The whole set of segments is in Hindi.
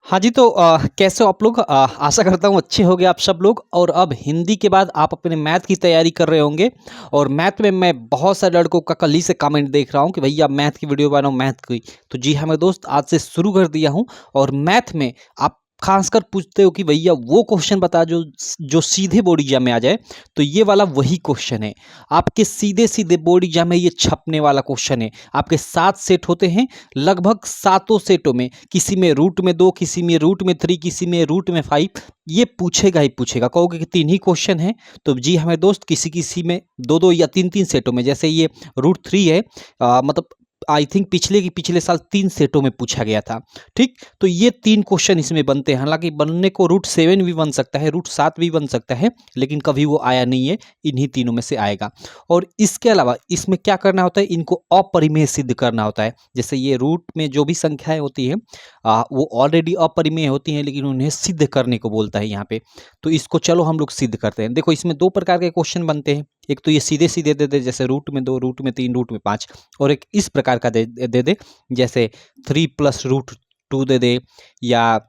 हाँ जी, तो कैसे हो आप लोग? आशा करता हूँ अच्छे होंगे आप सब लोग। और अब हिंदी के बाद आप अपने मैथ की तैयारी कर रहे होंगे। और मैथ में मैं बहुत सारे लड़कों का कल ही से कमेंट देख रहा हूँ कि भैया मैथ की वीडियो बनाओ, मैथ की। तो जी हाँ मेरे दोस्त, आज से शुरू कर दिया हूँ। और मैथ में आप खासकर पूछते हो कि भैया वो क्वेश्चन बता जो जो सीधे बोर्ड एग्जाम में आ जाए। तो ये वाला वही क्वेश्चन है। आपके सीधे सीधे बोर्ड एग्जाम में ये छपने वाला क्वेश्चन है। आपके 7 सेट होते हैं, लगभग सातों सेटों में किसी में रूट में 2, किसी में रूट में 3, किसी में रूट में 5, ये पूछेगा ही पूछेगा। कहोगे कि 3 ही क्वेश्चन है, तो जी हमें दोस्त किसी किसी में 2-2 या 3-3 सेटों में, जैसे ये रूट 3 है, मतलब आई थिंक पिछले साल 3 सेटों में पूछा गया था। ठीक, तो ये 3 क्वेश्चन इसमें बनते हैं। हालांकि बनने को रूट 7 भी बन सकता है, रूट 7 भी बन सकता है, लेकिन कभी वो आया नहीं है। इन्हीं तीनों में से आएगा। और इसके अलावा इसमें क्या करना होता है, इनको अपरिमेय सिद्ध करना होता है। जैसे ये रूट में जो भी संख्याएं होती हैं वो ऑलरेडी अपरिमेय होती हैं, लेकिन उन्हें सिद्ध करने को बोलता है यहाँ पे। तो इसको चलो हम लोग सिद्ध करते हैं। देखो इसमें 2 प्रकार के क्वेश्चन बनते हैं। एक तो ये सीधे सीधे दे दे, जैसे रूट में 2, रूट में 3, रूट में 5। और एक इस प्रकार का दे दे, जैसे 3 प्लस रूट 2 दे दे, या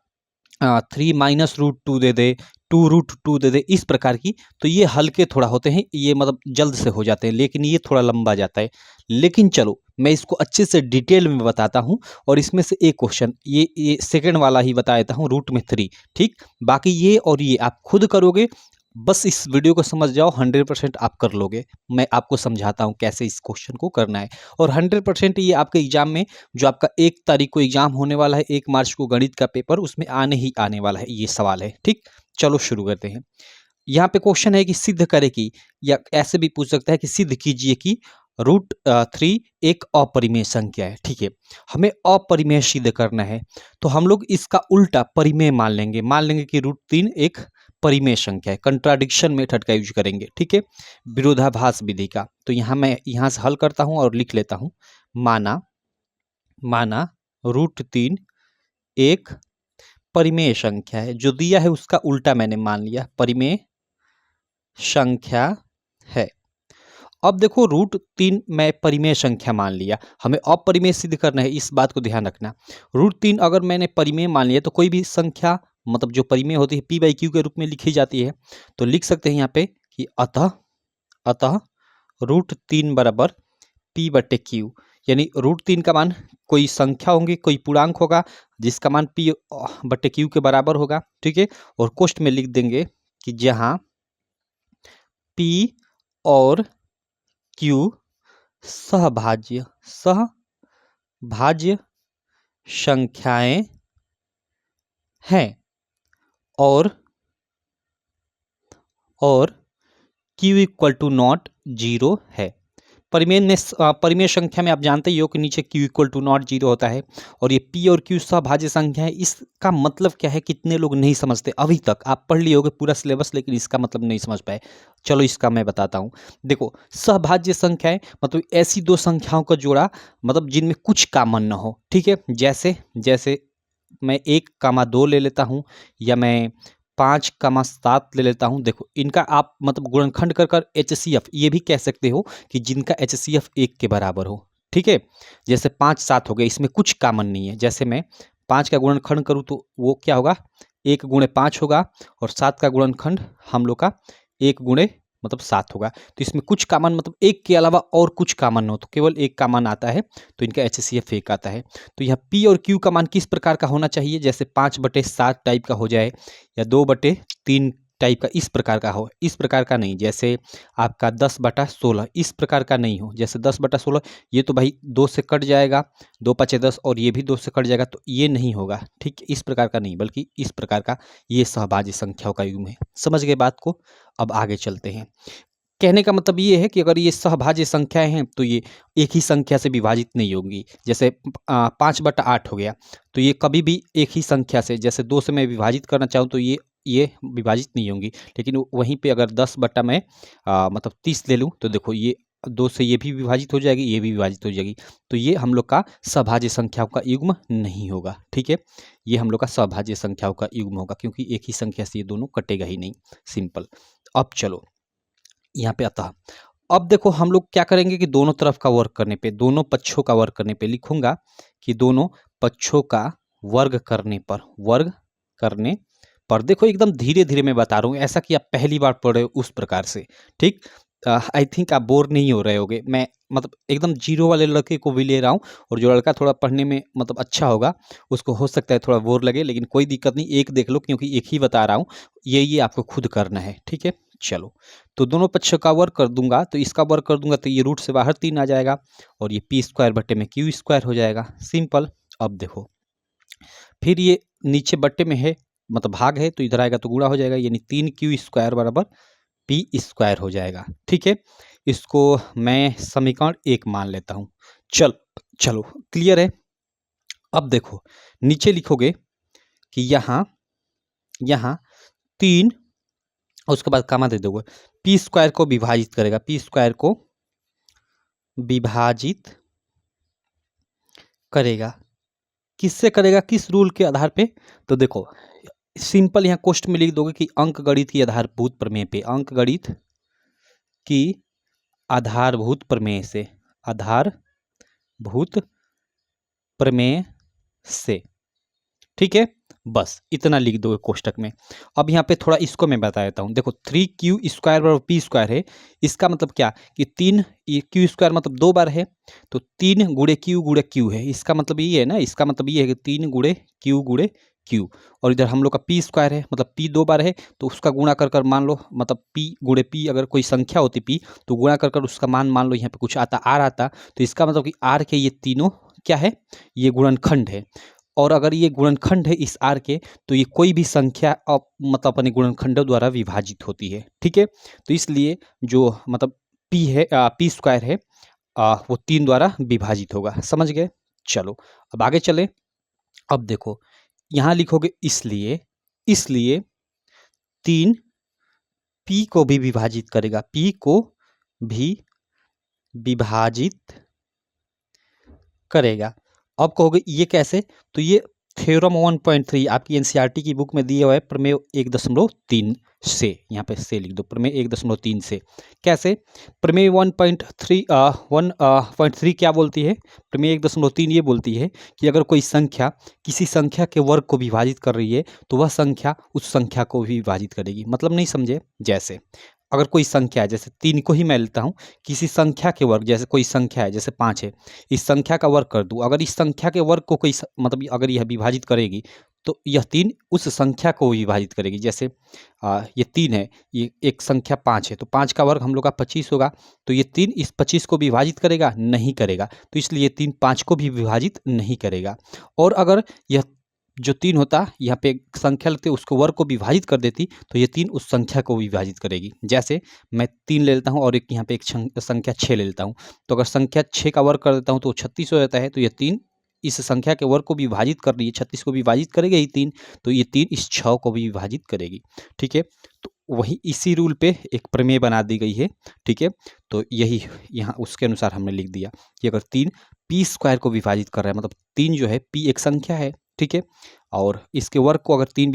3 - रूट 2 दे दे, 2 रूट 2 दे दे, इस प्रकार की। तो ये हल्के थोड़ा होते हैं, ये मतलब जल्द से हो जाते हैं, लेकिन ये थोड़ा लंबा जाता है। लेकिन चलो मैं इसको अच्छे से डिटेल में बताता हूँ। और इसमें से एक क्वेश्चन ये सेकंड वाला ही बता देता हूँ, रूट में 3। ठीक, बाकी ये और ये आप खुद करोगे। बस इस वीडियो को समझ जाओ, 100% आप कर लोगे। मैं आपको समझाता हूँ कैसे इस क्वेश्चन को करना है। और 100% ये आपके एग्जाम में, जो आपका 1 तारीख को एग्जाम होने वाला है, 1 मार्च को गणित का पेपर, उसमें आने ही आने वाला है ये सवाल है। ठीक, चलो शुरू करते हैं। यहाँ पे क्वेश्चन है कि सिद्ध करे कि, या ऐसे भी पूछ सकता है कि सिद्ध कीजिए कि रूट 3 एक अपरिमेय संख्या है। ठीक है, हमें अपरिमेय सिद्ध करना है। तो हम लोग इसका उल्टा परिमेय मान लेंगे कि रूट 3 एक परिमेय संख्या है। कंट्राडिक्शन मेथड का यूज करेंगे। ठीक है, विरोधाभास विधि का। तो यहाँ मैं यहाँ से हल करता हूँ और लिख लेता हूँ। माना रूट 3 एक परिमेय संख्या है। जो दिया है उसका उल्टा मैंने मान लिया, परिमेय संख्या है। अब देखो रूट 3 मैं परिमेय संख्या मान लिया, हमें अपरिमेय सिद्ध करना है, इस बात को ध्यान रखना। रूट 3 अगर मैंने परिमेय मान लिया, तो कोई भी संख्या मतलब जो परिमेय होती है p/q के रूप में लिखी जाती है। तो लिख सकते हैं यहाँ पे कि अतः रूट 3 बराबर p/q। यानी रूट 3 का मान कोई संख्या होंगी, कोई पूर्णांक होगा, जिसका मान p/q के बराबर होगा। ठीक है, और कोष्ठ में लिख देंगे कि जहां p और q सहभाज्य संख्याएं हैं, और q इक्वल टू नॉट 0 है। परिमेय संख्या में आप जानते ही हो कि नीचे q इक्वल टू नॉट 0 होता है। और ये p और q सहभाज्य संख्या है। इसका मतलब क्या है, कितने लोग नहीं समझते। अभी तक आप पढ़ लिए होगे पूरा सिलेबस, लेकिन इसका मतलब नहीं समझ पाए। चलो इसका मैं बताता हूँ। देखो सहभाज्य संख्याएं मतलब ऐसी 2 संख्याओं का जोड़ा, मतलब जिनमें कुछ कॉमन ना हो। ठीक है, जैसे मैं 1,2 ले लेता हूँ, या मैं 5,7 ले लेता हूँ। देखो इनका आप मतलब गुणनखंड कर कर HCF ये भी कह सकते हो कि जिनका HCF 1 के बराबर हो। ठीक है, जैसे 5-7 हो गए, इसमें कुछ कॉमन नहीं है। जैसे मैं 5 का गुणनखंड करूँ तो वो क्या होगा, 1 गुणे 5 होगा। और 7 का गुणनखंड हम लोग का 1 गुणे मतलब 7 होगा। तो इसमें कुछ कॉमन मतलब 1 के अलावा और कुछ कॉमन हो, तो केवल 1 कॉमन आता है, तो इनका HCF 1 आता है। तो यहाँ P और Q का मान किस प्रकार का होना चाहिए, जैसे 5/7 टाइप का हो जाए, या 2/3 टाइप का, इस प्रकार का हो। इस प्रकार का नहीं, जैसे आपका 10/16 इस प्रकार का नहीं हो। जैसे 10/16 ये तो भाई 2 से कट जाएगा, 2×5 = 10, और ये भी 2 से कट जाएगा, तो ये नहीं होगा। ठीक, इस प्रकार का नहीं, बल्कि इस प्रकार का ये सहभाज्य संख्याओं का युग्म है। समझ गए बात को? अब आगे चलते हैं। कहने का मतलब ये है कि अगर ये सहभाज्य संख्याएं हैं, तो ये एक ही संख्या से विभाजित नहीं होंगी। जैसे 5/8 हो गया, तो ये कभी भी एक ही संख्या से, जैसे 2 से मैं विभाजित करना चाहूँ, तो ये विभाजित नहीं होंगी। लेकिन वहीं पे अगर 10 मैं मतलब 30 ले लूँ, तो देखो ये 2 से ये भी विभाजित हो जाएगी, ये भी विभाजित हो जाएगी। तो ये हम लोग का सहभाज्य संख्याओं का युग्म नहीं होगा। ठीक है, ये हम लोग का सहभाज्य संख्याओं का युग्म होगा, क्योंकि एक ही संख्या से ये दोनों कटेगा ही नहीं। सिंपल। अब चलो यहाँ पे अतः, अब देखो हम लोग क्या करेंगे कि दोनों तरफ का वर्क करने पे, दोनों पक्षों का वर्क करने पे लिखूंगा कि दोनों पक्षों का वर्ग करने पर देखो एकदम धीरे धीरे मैं बता रहा हूँ, ऐसा कि आप पहली बार पढ़ रहे हो उस प्रकार से। ठीक, आई थिंक आप बोर नहीं हो रहे होगे। मैं मतलब एकदम जीरो वाले लड़के को भी ले रहा हूँ, और जो लड़का थोड़ा पढ़ने में मतलब अच्छा होगा उसको हो सकता है थोड़ा बोर लगे, लेकिन कोई दिक्कत नहीं, एक देख लो क्योंकि एक ही बता रहा हूँ। ये आपको खुद करना है। ठीक है, चलो। तो दोनों पक्षों का वर्ग कर दूंगा, तो इसका वर्ग कर दूंगा तो ये रूट से बाहर 3 आ जाएगा, और ये पी स्क्वायर बट्टे में क्यू स्क्वायर हो जाएगा। सिंपल। अब देखो, फिर ये नीचे बट्टे में है मतलब भाग है, तो इधर आएगा तो गुणा हो जाएगा, यानी 3 क्यू स्क्वायर बराबर पी स्क्वायर हो जाएगा। ठीक है, इसको मैं समीकरण 1 मान लेता हूँ। चलो क्लियर है। अब देखो नीचे लिखोगे कि यहाँ 3, और उसके बाद कामा दे दोगे, पी स्क्वायर को विभाजित करेगा, पी स्क्वायर को विभाजित करेगा। किससे करेगा, किस रूल के आधार पे? तो देखो सिंपल यहाँ कोष्ट में लिख दोगे कि अंक गणित की आधारभूत प्रमेय पे, अंक गणित की आधारभूत प्रमेय से, आधारभूत प्रमेय से। ठीक है, बस इतना लिख दो कोष्टक में। अब यहाँ पे थोड़ा इसको मैं बता देता हूँ। देखो 3 क्यू स्क्वायर बराबर पी स्क्वायर है, इसका मतलब क्या कि 3 क्यू स्क्वायर मतलब 2 बार है, तो 3 गुणे क्यू है। इसका मतलब ये है ना, इसका मतलब ये है कि 3 गुणे क्यू, और इधर हम लोग का पी स्क्वायर है मतलब पी 2 बार है, तो उसका गुणा कर कर मान लो, मतलब पी गुणे पी अगर कोई संख्या होती पी, तो गुणा कर कर उसका मान लो यहाँ पे कुछ आता आर आता, तो इसका मतलब कि आर के ये तीनों क्या है, ये गुणनखंड है। और अगर ये गुणनखंड है इस आर के, तो ये कोई भी संख्या मतलब अपने गुणनखंडों द्वारा विभाजित होती है। ठीक है, तो इसलिए जो मतलब पी है, पी स्क्वायर है, वो 3 द्वारा विभाजित होगा। समझ गए? चलो अब आगे चले। अब देखो यहाँ लिखोगे इसलिए 3 पी को भी विभाजित करेगा, पी को भी विभाजित करेगा। अब कहोगे ये कैसे, तो ये थ्योरम 1.3 आपकी एनसीईआरटी की बुक में दिया हुआ है, प्रमेय 1.3 से, यहाँ पे से लिख दो, प्रमेय 1.3 से। कैसे? प्रमेय 1.3 क्या बोलती है? प्रमेय 1.3 ये बोलती है कि अगर कोई संख्या किसी संख्या के वर्ग को विभाजित कर रही है, तो वह संख्या उस संख्या को भी विभाजित करेगी। मतलब नहीं समझे? जैसे अगर कोई संख्या है, जैसे 3 को ही मैं लेता हूँ, किसी संख्या के वर्ग, जैसे कोई संख्या है जैसे 5 है, इस संख्या का वर्ग कर दूं, अगर इस संख्या के वर्ग को कोई मतलब अगर यह विभाजित करेगी, तो यह 3 उस संख्या को विभाजित करेगी। जैसे ये 3 है, ये एक संख्या 5 है, तो 5 का वर्ग हम लोग का 25 होगा, तो ये 3 इस 25 को विभाजित करेगा? नहीं करेगा, तो इसलिए 3 5 को भी विभाजित नहीं करेगा। और अगर यह जो 3 होता यहाँ पे संख्या लगती है, उसको वर्ग को विभाजित कर देती, तो ये 3 उस संख्या को विभाजित करेगी। जैसे मैं 3 ले लेता हूँ और एक यहाँ पे एक संख्या 6 ले लेता हूँ, तो अगर संख्या 6 का वर्ग कर देता हूँ तो 36 हो जाता है, तो ये 3 इस संख्या के वर्ग को विभाजित कर रही है, 36 को विभाजित करेगी ही 3, तो ये 3 इस 6 को भी विभाजित करेगी। ठीक है, तो वही इसी रूल पे एक प्रमेय बना दी गई है। ठीक है, तो यही यहाँ उसके अनुसार हमने लिख दिया कि अगर 3 पी स्क्वायर को विभाजित कर रहा है, मतलब 3 जो है पी एक संख्या है, ठीक है, और इसके वर्ग को अगर 3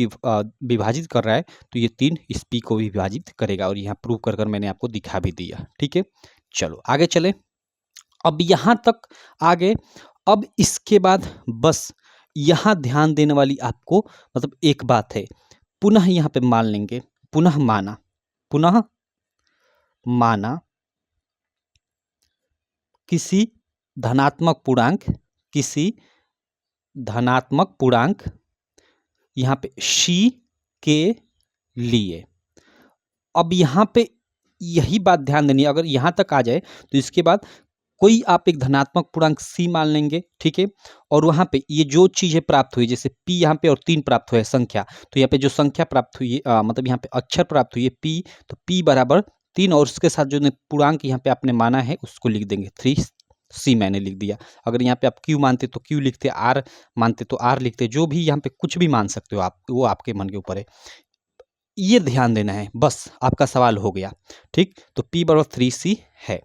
विभाजित कर रहा है, तो ये 3 इस पी को भी विभाजित करेगा, और यहाँ प्रूव कर मैंने आपको दिखा भी दिया। ठीक है, चलो आगे चले। अब यहाँ तक आगे, अब इसके बाद बस यहाँ ध्यान देने वाली आपको मतलब एक बात है, पुनः यहाँ पे मान लेंगे, पुनः माना किसी धनात्मक पूर्णांक यहाँ पे सी के लिए। अब यहाँ पे यही बात ध्यान देनी है, अगर यहाँ तक आ जाए तो इसके बाद कोई आप एक धनात्मक पूर्णांक सी मान लेंगे। ठीक है, और वहाँ पे ये जो चीज़ें प्राप्त हुई, जैसे पी यहाँ पे और 3 प्राप्त हुए संख्या, तो यहाँ पे जो संख्या प्राप्त हुई है मतलब यहाँ पे अक्षर प्राप्त हुई है पी, तो पी बराबर 3, और उसके साथ जो पूर्णांक यहाँ पे आपने माना है उसको लिख देंगे 3c, मैंने लिख दिया। अगर यहाँ पे आप क्यू मानते तो क्यू लिखते, आर मानते तो आर लिखते, जो भी यहाँ पे कुछ भी मान सकते हो आप, वो आपके मन के ऊपर है। ये ध्यान देना है, बस आपका सवाल हो गया। ठीक, तो p बराबर 3c है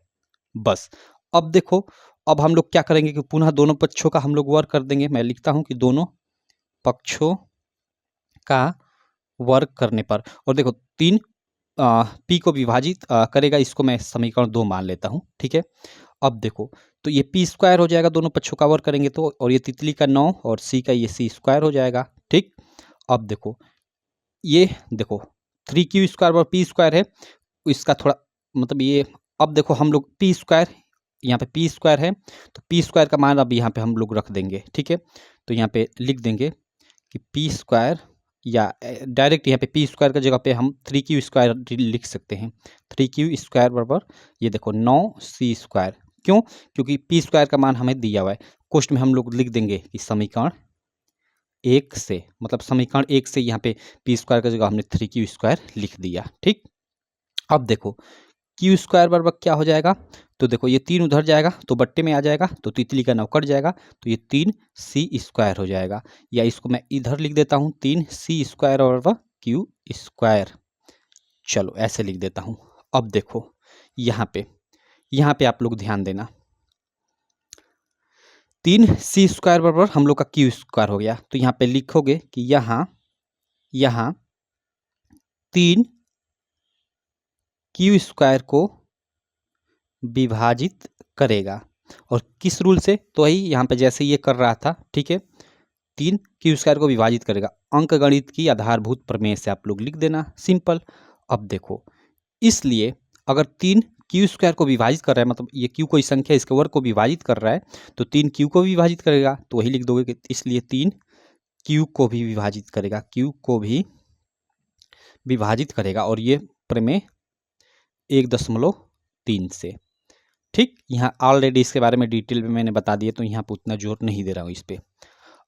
बस। अब देखो, अब हम लोग क्या करेंगे कि पुनः दोनों पक्षों का हम लोग वर्ग कर देंगे। मैं लिखता हूं कि दोनों पक्षों का वर्ग करने पर, और देखो 3 पी को विभाजित करेगा, इसको मैं समीकरण 2 मान लेता हूं। ठीक है, अब देखो, तो ये पी स्क्वायर हो जाएगा, दोनों पक्षों का वर्ग करेंगे तो, और ये तितली का 9 और सी का ये सी स्क्वायर हो जाएगा। ठीक, अब देखो ये देखो 3q स्क्वायर और पी स्क्वायर है, इसका थोड़ा मतलब ये, अब देखो हम लोग पी स्क्वायर, यहाँ पे पी स्क्वायर है तो पी स्क्वायर का मान अब यहाँ पे हम लोग रख देंगे। ठीक है, तो यहाँ पे लिख देंगे कि पी स्क्वायर, या डायरेक्ट यहाँ पे पी स्क्वायर की जगह पे हम 3q स्क्वायर लिख सकते हैं। 3q स्क्वायर बराबर ये देखो 9c स्क्वायर। क्यों? क्योंकि पी स्क्वायर का मान हमें दिया हुआ है। क्वेश्चन में हम लोग लिख देंगे कि समीकरण 1 से, मतलब समीकरण 1 से यहाँ पे पी स्क्वायर की जगह हमने 3q स्क्वायर लिख दिया। ठीक, अब देखो क्यू स्क्वायर बराबर क्या हो जाएगा, तो देखो ये 3 उधर जाएगा तो बट्टे में आ जाएगा, तो तितली का 9 कट जाएगा, तो ये 3c स्क्वायर हो जाएगा, या इसको मैं इधर लिख देता हूँ 3c स्क्वायर बराबर क्यू स्क्वायर। चलो ऐसे लिख देता हूँ। अब देखो यहाँ पे आप लोग ध्यान देना, 3c स्क्वायर बराबर हम लोग का क्यू स्क्वायर हो गया, तो यहाँ पे लिखोगे कि यहाँ 3 क्यू स्क्वायर को विभाजित करेगा, और किस रूल से, तो वही यहाँ पे जैसे ये कर रहा था। ठीक है, 3 क्यू स्क्वायर को विभाजित करेगा, अंक गणित की आधारभूत प्रमेय से आप लोग लिख देना, सिंपल। अब देखो, इसलिए अगर 3 क्यू स्क्वायर को विभाजित कर रहा है, मतलब ये क्यू कोई संख्या इसके वर्ग को विभाजित कर रहा है, तो 3 क्यू को विभाजित करेगा, तो वही लिख दोगे कि इसलिए 3 क्यू को भी विभाजित करेगा, क्यू को भी विभाजित करेगा, और ये प्रमेय 1.3 से। ठीक, यहाँ ऑलरेडी इसके बारे में डिटेल में मैंने बता दिया, तो यहाँ पर उतना जोर नहीं दे रहा हूँ इस पर।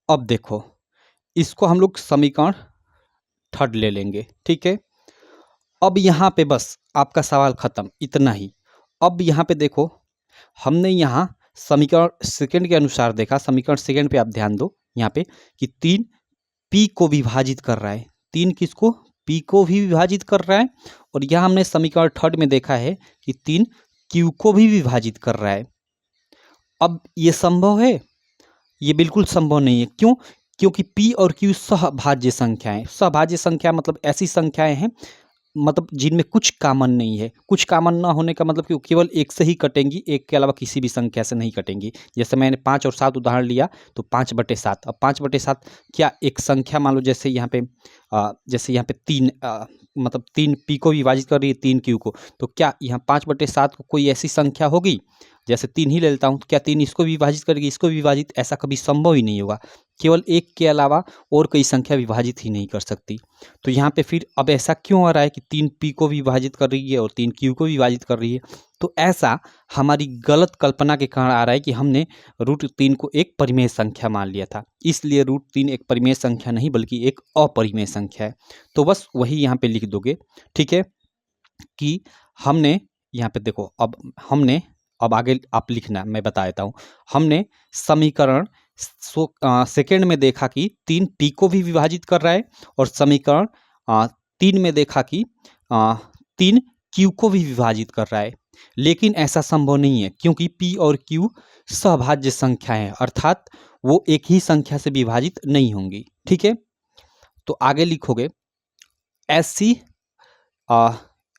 अब देखो, इसको हम लोग समीकरण 3 ले लेंगे। ठीक है, अब यहाँ पे बस आपका सवाल खत्म, इतना ही। अब यहाँ पे देखो, हमने यहाँ समीकरण सेकंड के अनुसार देखा, समीकरण सेकंड पे आप ध्यान दो यहाँ पे कि 3 पी को विभाजित कर रहा है, 3 किसको, पी को भी विभाजित कर रहा है, और यहाँ हमने समीकरण 3 में देखा है कि 3 क्यू को भी विभाजित कर रहा है। अब ये संभव है? ये बिल्कुल संभव नहीं है। क्यों? क्योंकि पी और क्यू सहभाज्य संख्याएं, सहभाज्य संख्या मतलब ऐसी संख्याएं हैं मतलब जिनमें कुछ कॉमन नहीं है। कुछ कॉमन ना होने का मतलब कि केवल एक से ही कटेंगी, एक के अलावा किसी भी संख्या से नहीं कटेंगी। जैसे मैंने 5 और 7 उदाहरण लिया, तो 5/7। अब 5/7 क्या एक संख्या, मान लो जैसे यहाँ पे 3 मतलब 3 पी को विभाजित कर रही है 3 क्यू को, तो क्या यहाँ 5/7 को कोई ऐसी संख्या होगी, जैसे 3 ही ले लेता हूँ, तो क्या 3 इसको विभाजित करेगी, इसको विभाजित, ऐसा कभी संभव ही नहीं होगा। केवल एक के अलावा और कोई संख्या विभाजित ही नहीं कर सकती। तो यहाँ पे फिर अब ऐसा क्यों आ रहा है कि 3 पी को विभाजित कर रही है और 3 क्यू को विभाजित कर रही है? तो ऐसा हमारी गलत कल्पना के कारण आ रहा है कि हमने √3 को एक परिमेय संख्या मान लिया था। इसलिए √3 एक परिमेय संख्या नहीं बल्कि एक अपरिमेय संख्या है। तो बस वही यहाँ पे लिख दोगे। ठीक है, कि हमने यहाँ पे देखो, अब आगे आप लिखना, मैं बता देता हूँ। हमने समीकरण सेकेंड में देखा कि 3 पी को भी विभाजित कर रहा है, और समीकरण 3 में देखा कि 3 क्यू को भी विभाजित कर रहा है। लेकिन ऐसा संभव नहीं है, क्योंकि पी और क्यू सहभाज्य संख्या है, अर्थात वो एक ही संख्या से विभाजित नहीं होंगी। ठीक है, तो आगे लिखोगे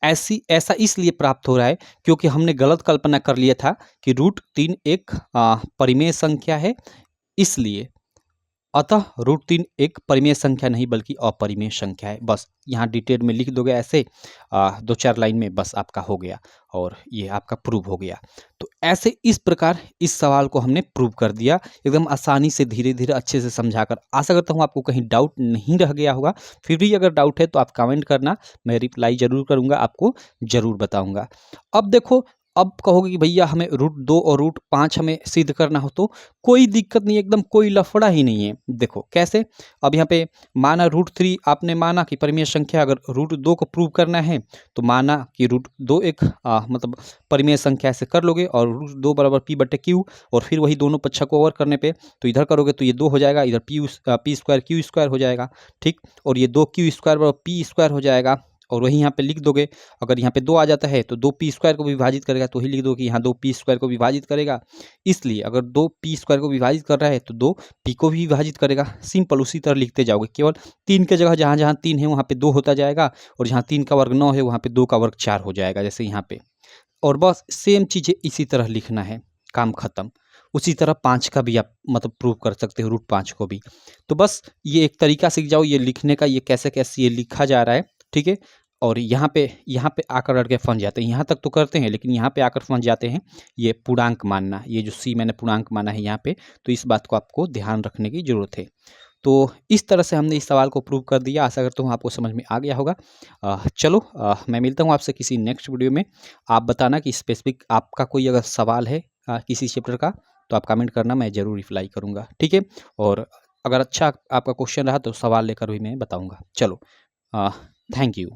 ऐसा इसलिए प्राप्त हो रहा है क्योंकि हमने गलत कल्पना कर लिया था कि √3 एक परिमेय संख्या है, इसलिए अतः √3 एक परिमेय संख्या नहीं बल्कि अपरिमेय संख्या है। बस यहाँ डिटेल में लिख दोगे ऐसे 2-4 लाइन में, बस आपका हो गया और ये आपका प्रूव हो गया। तो ऐसे इस प्रकार इस सवाल को हमने प्रूव कर दिया एकदम आसानी से, धीरे धीरे अच्छे से समझाकर। आशा करता हूँ आपको कहीं डाउट नहीं रह गया होगा। फिर भी अगर डाउट है तो आप कमेंट करना, मैं रिप्लाई जरूर करूँगा, आपको जरूर बताऊँगा। अब देखो, अब कहोगे कि भैया हमें √2 और √5 हमें सिद्ध करना हो, तो कोई दिक्कत नहीं, एकदम कोई लफड़ा ही नहीं है। देखो कैसे, अब यहाँ पे माना √3 आपने माना कि परिमेय संख्या, अगर √2 को प्रूव करना है तो माना कि √2 एक मतलब परिमेय संख्या से कर लोगे, और √2 बराबर p/q, और फिर वही दोनों पक्ष को ओवर करने पे तो इधर करोगे तो ये 2 हो जाएगा, इधर p स्क्वायर q स्क्वायर हो जाएगा। ठीक, और ये 2q स्क्वायर बराबर p स्क्वायर हो जाएगा, और वही यहाँ पे लिख दोगे। अगर यहाँ पे 2 आ जाता है तो 2p स्क्वायर को विभाजित करेगा, तो वही लिख दो कि यहाँ 2p स्क्वायर को विभाजित करेगा। इसलिए अगर 2p स्क्वायर को विभाजित कर रहा है तो 2p को भी विभाजित करेगा। सिंपल, उसी तरह लिखते जाओगे। केवल 3 के जगह जहाँ जहाँ 3 है वहाँ पे 2 होता जाएगा, और जहाँ 3 का वर्ग 9 है वहाँ पे 2 का वर्ग 4 हो जाएगा, जैसे यहाँ पे। और बस सेम चीज़ें इसी तरह लिखना है, काम ख़त्म। उसी तरह 5 का भी आप मतलब प्रूव कर सकते हो, रूट 5 को भी। तो बस ये एक तरीका सीख जाओ ये लिखने का, ये कैसे-कैसे ये लिखा जा रहा है, ठीक है? और यहाँ पे आकर अड़ के फँस जाते हैं। यहाँ तक तो करते हैं, लेकिन यहाँ पे आकर फँस जाते हैं, ये पूर्णांक मानना। ये जो सी मैंने पूर्णांक माना है यहाँ पे, तो इस बात को आपको ध्यान रखने की ज़रूरत है। तो इस तरह से हमने इस सवाल को प्रूव कर दिया। आशा करता हूँ आपको समझ में आ गया होगा। चलो मैं मिलता हूँ आपसे किसी नेक्स्ट वीडियो में। आप बताना कि स्पेसिफिक आपका कोई अगर सवाल है किसी चैप्टर का, तो आप कमेंट करना, मैं ज़रूर रिप्लाई करूँगा, ठीक है? और अगर अच्छा आपका क्वेश्चन रहा तो सवाल लेकर भी मैं बताऊँगा। चलो थैंक यू।